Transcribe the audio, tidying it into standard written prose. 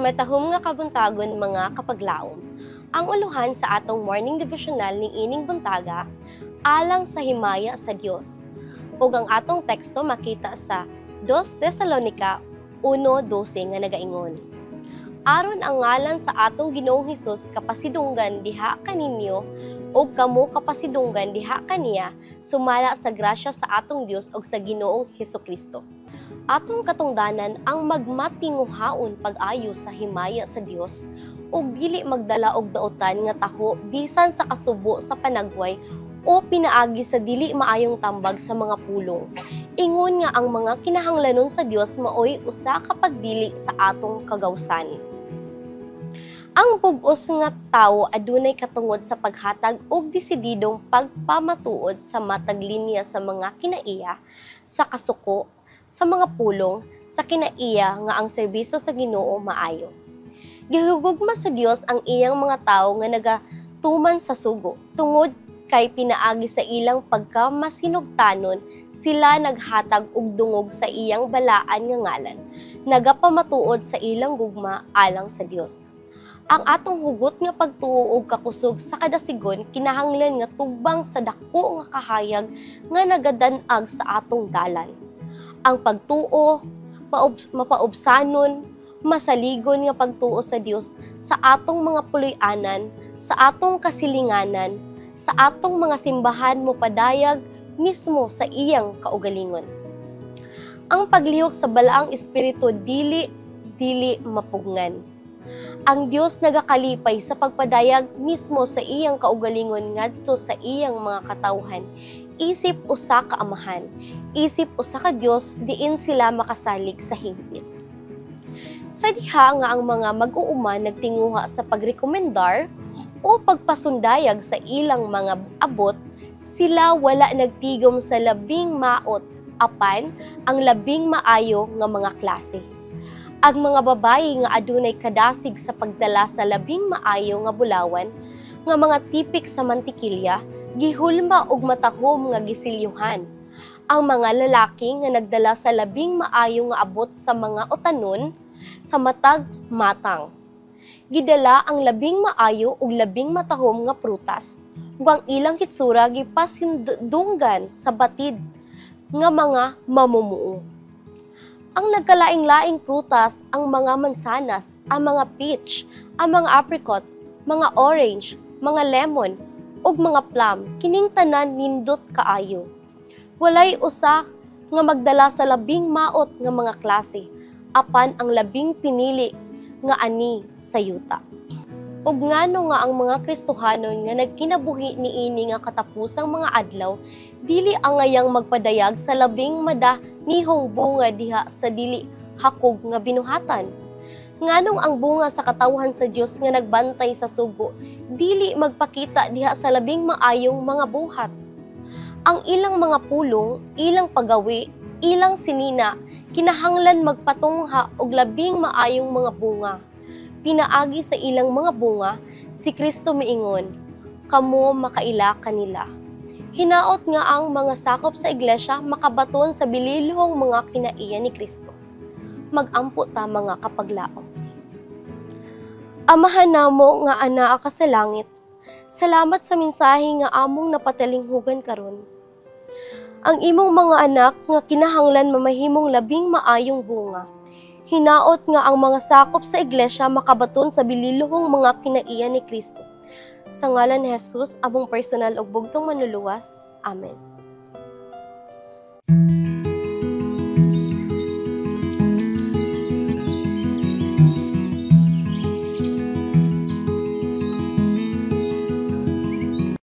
Matahom nga kabuntagon mga kapaglaom. Ang uluhan sa atong morning devotional ni ining buntaga, alang sa himaya sa Dios. Ug ang atong teksto makita sa 2 Tesalonica 1:12 nga nagaingon. Aron ang ngalan sa atong Ginoong Hesus kapasidunggan diha kaninyo ug kamo kapasidunggan diha kaniya sumala sa grasya sa atong Dios ug sa Ginoong Hesukristo. Atong katungdanan ang magmatinguhaon pag-ayo sa himaya sa Dios ug dili magdala og daotan nga taho bisan sa kasubo sa panagway o pinaagi sa dili maayong tambag sa mga pulong. Ingon nga ang mga kinahanglanon sa Dios maoy usa ka pagdili sa atong kagawsan. Ang bug-os nga tawo adunay katungod sa paghatag og desididong pagpamatuod sa matag linya sa mga kinaiya, sa kasuko, sa mga pulong, sa kinaiya nga ang serbisyo sa Ginoo maayo. Gihugugma sa Dios ang iyang mga tawo nga nagatuman sa sugo, tungod kay pinaagi sa ilang pagkamasinugtanon, sila naghatag og dungog sa iyang balaan nga ngalan, nagapamatuod sa ilang gugma alang sa Dios. Ang atong hugot nga pagtuo og kakusog sa kada sigon kinahanglan nga tubang sa dako nga kahayag nga nagadan-ag sa atong dalan. Ang pagtuo, mapaubsanon, masaligon nga pagtuo sa Dios sa atong mga puloy-anan, sa atong kasilinganan, sa atong mga simbahan mo padayag mismo sa iyang kaugalingon. Ang paglihok sa balaang espiritu dili mapugngan. Ang Dios nagakalipay sa pagpadayag mismo sa iyang kaugalingon ngadto sa iyang mga katawhan. Isip usa ka amahan, isip usa ka Dios diin sila makasalig sa hingpit. Sa diha nga ang mga mag-uuma nagtinguha sa pagrekomendar o pagpasundayag sa ilang mga abot, sila wala nagtigom sa labing maot apan ang labing maayo nga mga klase. Ang mga babayi nga adunay kadasig sa pagdala sa labing maayo nga bulawan, nga mga tipik sa mantikilya, gihulma og matahom nga gisilyuhan. Ang mga lalaki nga nagdala sa labing maayo nga abot sa mga utanon, sa matag matang. Gidala ang labing maayo ug labing matahom nga prutas, ug ang ilang hitsura gipasindunggan sa batid nga mga mamumuo. Ang nagkalaing-laing prutas, ang mga mansanas, ang mga peach, ang mga apricot, mga orange, mga lemon, ug mga plum, kining tanan nindot kaayo. Walay usa nga magdala sa labing maot nga mga klase, apan ang labing pinili nga ani sa yuta. Ug ngano nga ang mga Kristohanon nga nagkinabuhi niini nga katapusang mga adlaw, dili angayang magpadayag sa labing madanihong bunga diha sa dili hakog nga binuhatan. Nganong ang bunga sa katawhan sa Dios nga nagbantay sa sugo, dili magpakita diha sa labing maayong mga buhat. Ang ilang mga pulong, ilang pagawi, ilang sinina, kinahanglan magpatungha og labing maayong mga bunga. Pinaagi sa ilang mga bunga, si Kristo miingon, kamo makaila kanila. Hinaot nga ang mga sakop sa iglesia makabaton sa bililhong mga kinaiya ni Kristo. Magampo ta mga kapaglaom. Amahan namo nga anaa ka sa langit, salamat sa mensahe nga among napatalinghugan karon. Ang imong mga anak nga kinahanglan mamahimong labing maayong bunga. Hinaot nga ang mga sakop sa iglesia makabaton sa bililohong mga kinaiya ni Kristo. Sa ngalan ni Jesus, among personal ug bugtong manluluwas. Amen.